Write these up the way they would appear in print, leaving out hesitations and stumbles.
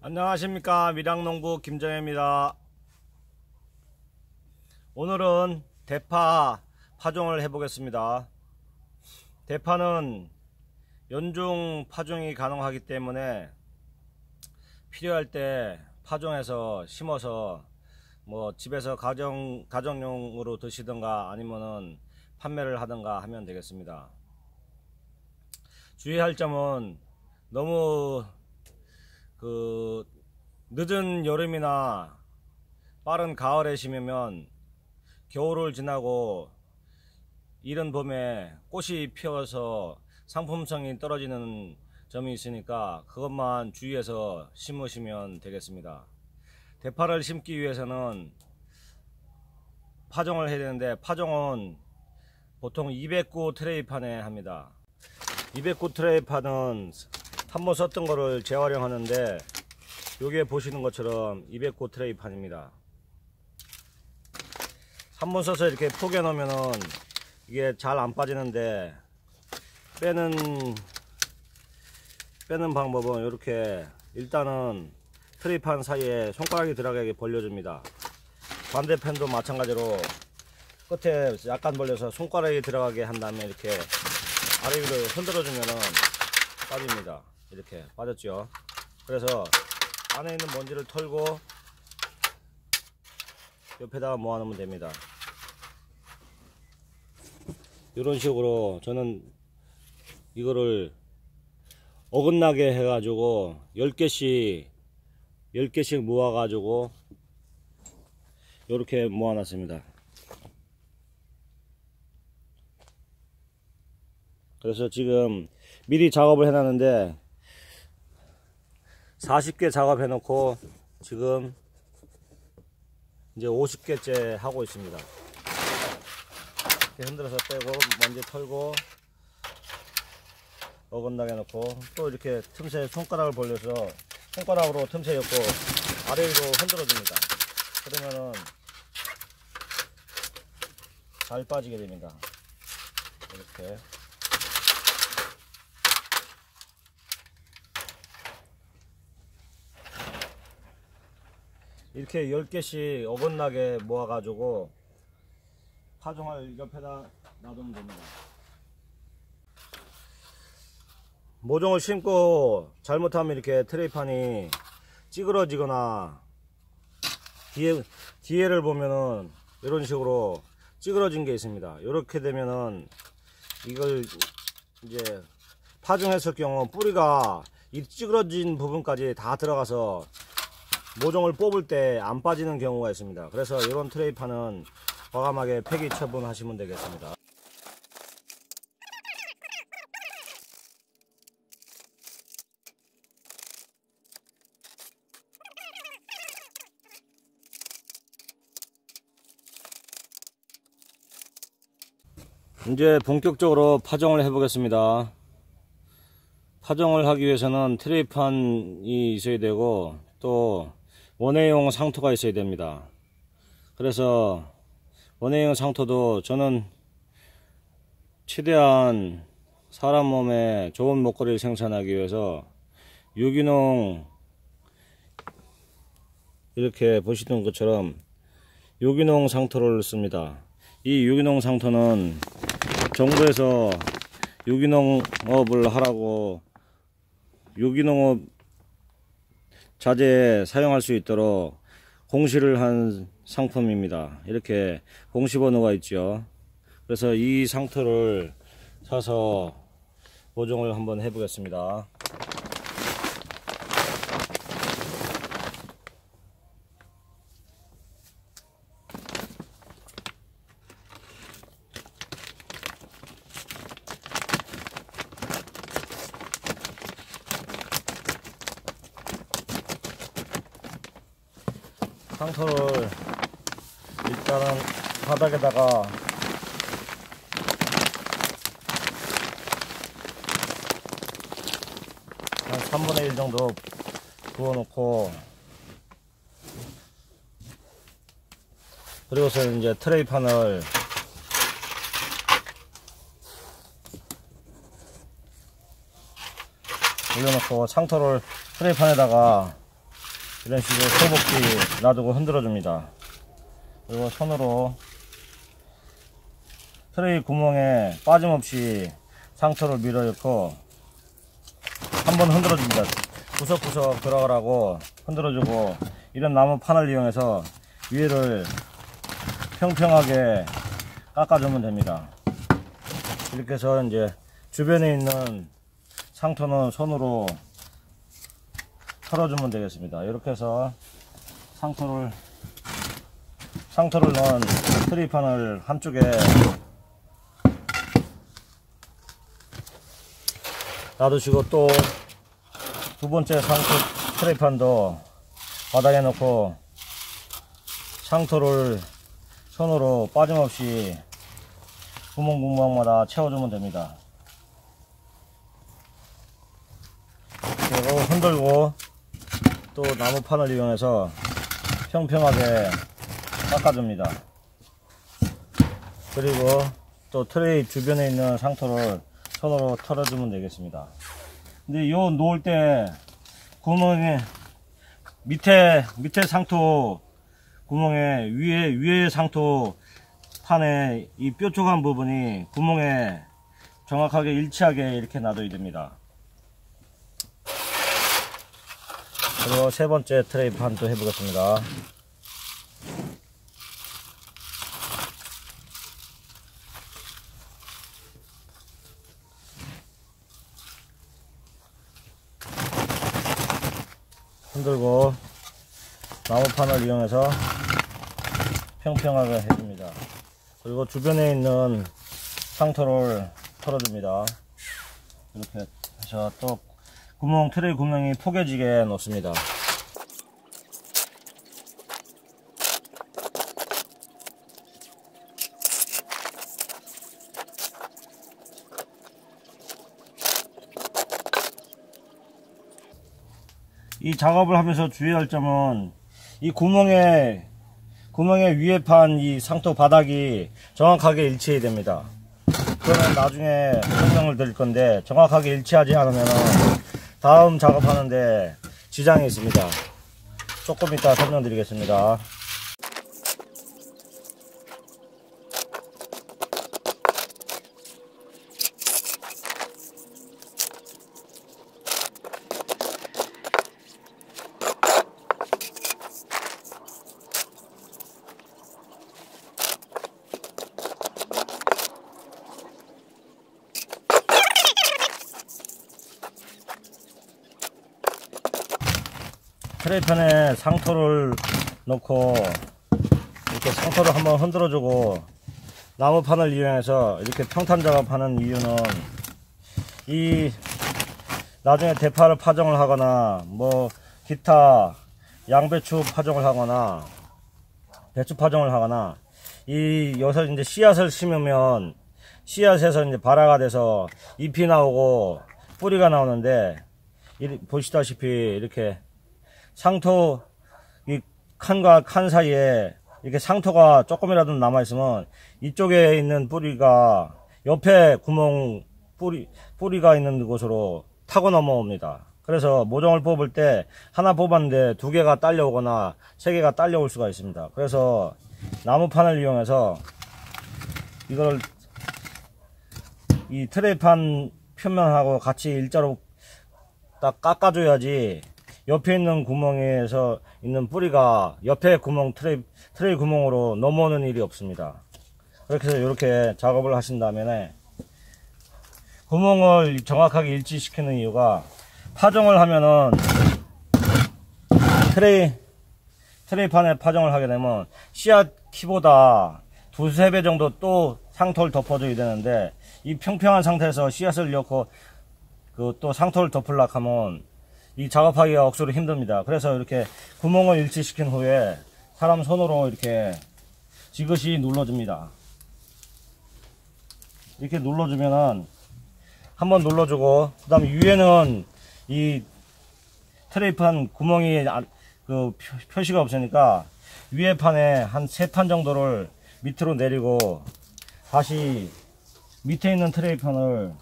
안녕하십니까, 밀양농부 김정혜입니다. 오늘은 대파 파종을 해보겠습니다. 대파는 연중 파종이 가능하기 때문에 필요할 때 파종해서 심어서 집에서 가정용으로 드시든가 아니면은 판매를 하든가 하면 되겠습니다. 주의할 점은 너무 늦은 여름이나 빠른 가을에 심으면 겨울을 지나고 이른 봄에 꽃이 피어서 상품성이 떨어지는 점이 있으니까 그것만 주의해서 심으시면 되겠습니다. 대파를 심기 위해서는 파종을 해야 되는데, 파종은 보통 209 트레이판에 합니다. 209 트레이판은 한번 썼던 거를 재활용하는데, 여기에 보시는 것처럼 209 트레이판입니다. 한번 써서 이렇게 포개 놓으면은 이게 잘 안 빠지는데, 빼는 방법은 이렇게 일단은 트레이판 사이에 손가락이 들어가게 벌려줍니다. 반대편도 마찬가지로 끝에 약간 벌려서 손가락이 들어가게 한 다음에 이렇게 아래 위로 흔들어 주면은 빠집니다. 이렇게 빠졌죠. 그래서 안에 있는 먼지를 털고 옆에다가 모아놓으면 됩니다. 이런 식으로 저는 이거를 어긋나게 해가지고 10개씩 모아가지고 이렇게 모아놨습니다. 그래서 지금 미리 작업을 해놨는데 40개 작업해놓고 지금 이제 50개째 하고 있습니다. 이렇게 흔들어서 빼고 먼지 털고 어긋나게 놓고 또 이렇게 틈새 손가락을 벌려서 손가락으로 틈새 엮고 아래 위로 흔들어 줍니다. 그러면은 잘 빠지게 됩니다. 이렇게 10개씩 어긋나게 모아가지고 파종할 옆에다 놔두면 됩니다. 모종을 심고 잘못하면 이렇게 트레이판이 찌그러지거나 뒤에를 보면은 이런 식으로 찌그러진 게 있습니다. 이렇게 되면은 이걸 이제 파종했을 경우 뿌리가 이 찌그러진 부분까지 다 들어가서 모종을 뽑을 때 안 빠지는 경우가 있습니다. 그래서 이런 트레이판은 과감하게 폐기 처분하시면 되겠습니다. 이제 본격적으로 파종을 해 보겠습니다. 파종을 하기 위해서는 트레이판이 있어야 되고 또 원예용 상토가 있어야 됩니다. 그래서 원예용 상토도 저는 최대한 사람 몸에 좋은 먹거리를 생산하기 위해서 유기농, 이렇게 보시는 것처럼 유기농 상토를 씁니다. 이 유기농 상토는 정부에서 유기농업을 하라고 유기농업 자재에 사용할 수 있도록 공시를 한 상품입니다. 이렇게 공시번호가 있죠. 그래서 이 상토를 사서 모종을 한번 해 보겠습니다. 상토를 일단은 바닥에다가 한 3분의 1 정도 부어 놓고, 그리고서 이제 트레이판을 올려놓고 상토를 프라이팬에다가 이런 식으로 소복지 놔두고 흔들어 줍니다. 그리고 손으로 트레이 구멍에 빠짐없이 상토를 밀어 넣고 한번 흔들어 줍니다. 구석구석 들어가라고 흔들어 주고, 이런 나무 판을 이용해서 위를 평평하게 깎아주면 됩니다. 이렇게 해서 이제 주변에 있는 상토는 손으로 털어주면 되겠습니다. 이렇게 해서 상토를 넣은 트레이판을 한쪽에 놔두시고, 또 두 번째 상토 트레이판도 바닥에 놓고 상토를 손으로 빠짐없이 구멍마다 채워주면 됩니다. 그리고 흔들고 또 나무판을 이용해서 평평하게 깎아줍니다. 그리고 또 트레이 주변에 있는 상토를 손으로 털어주면 되겠습니다. 근데 요 놓을 때 구멍에 밑에 상토 구멍에 위에 상토 판에 이 뾰족한 부분이 구멍에 정확하게 일치하게 이렇게 놔둬야 됩니다. 그리고 세 번째 트레이 판도 해보겠습니다. 흔들고 나무판을 이용해서 평평하게 해줍니다. 그리고 주변에 있는 상토를 털어줍니다. 이렇게 해서 또 트레이 구멍이 포개지게 놓습니다. 이 작업을 하면서 주의할 점은, 이 구멍의 위에 판 이 상토 바닥이 정확하게 일치해야 됩니다. 그거는 나중에 설명을 드릴 건데, 정확하게 일치하지 않으면 다음 작업하는데 지장이 있습니다. 조금 이따 설명드리겠습니다. 트레이판에 상토를 넣고 이렇게 상토를 한번 흔들어주고 나무판을 이용해서 이렇게 평탄 작업하는 이유는, 이 나중에 대파를 파종을 하거나 뭐 기타 양배추 파종을 하거나 배추 파종을 하거나, 여기서 이제 씨앗을 심으면 씨앗에서 이제 발화가 돼서 잎이 나오고 뿌리가 나오는데, 보시다시피 이렇게 상토, 이 칸과 칸 사이에 이렇게 상토가 조금이라도 남아있으면 이쪽에 있는 뿌리가 옆에 구멍 뿌리가 있는 곳으로 타고 넘어옵니다. 그래서 모종을 뽑을 때 하나 뽑았는데 두 개가 딸려오거나 세 개가 딸려올 수가 있습니다. 그래서 나무판을 이용해서 이걸 이 트레이판 표면하고 같이 일자로 딱 깎아줘야지 옆에 있는 구멍에서 있는 뿌리가 옆에 구멍 트레이 구멍으로 넘어오는 일이 없습니다. 그렇게 해서 이렇게 작업을 하신 다음에 구멍을 정확하게 일치시키는 이유가, 파종을 하면은 트레이판에 파종을 하게 되면 씨앗 키보다 두세 배 정도 또 상토를 덮어줘야 되는데, 이 평평한 상태에서 씨앗을 넣고 또 상토를 덮으려고 하면 이 작업하기가 억수로 힘듭니다. 그래서 이렇게 구멍을 일치시킨 후에 사람 손으로 이렇게 지그시 눌러줍니다. 이렇게 눌러주면은 한번 눌러주고, 그 다음에 위에는 이 트레이판 구멍이 표시가 없으니까 위에 판에 한 3판 정도를 밑으로 내리고, 다시 밑에 있는 트레이판을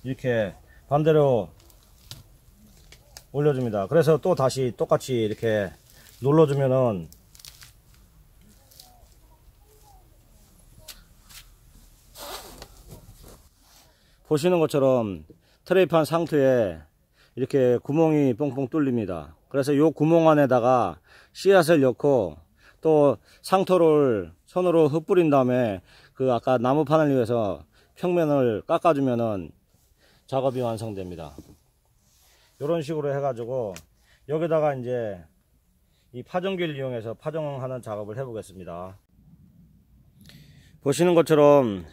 이렇게 반대로 올려줍니다. 그래서 또 다시 똑같이 이렇게 눌러주면은 보시는 것처럼 트레이판 상투에 이렇게 구멍이 뻥뻥 뚫립니다. 그래서 이 구멍 안에다가 씨앗을 넣고 또 상토를 손으로 흩뿌린 다음에 그 아까 나무판을 위해서 평면을 깎아주면은 작업이 완성됩니다. 이런 식으로 해가지고 여기다가 이제 이 파종기를 이용해서 파종하는 작업을 해보겠습니다. 보시는 것처럼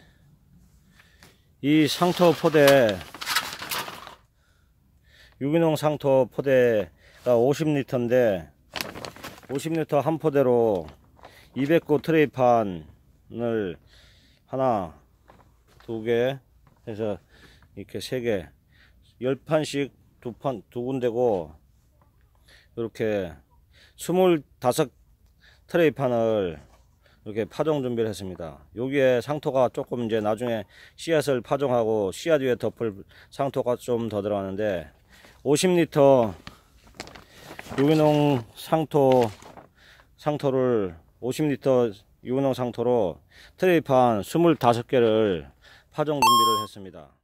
이 상토 포대, 유기농 상토 포대가 50리터인데 50리터 한 포대로 200구 트레이판을 하나, 두 개 해서 이렇게 세 개, 10판씩 두 군데고 이렇게 25 트레이판을 이렇게 파종 준비를 했습니다. 여기에 상토가 조금 이제 나중에 씨앗을 파종하고 씨앗 위에 덮을 상토가 좀 더 들어가는데 50리터 유기농 상토를 50리터 유기농 상토로 트레이판 25개를 파종 준비를 했습니다.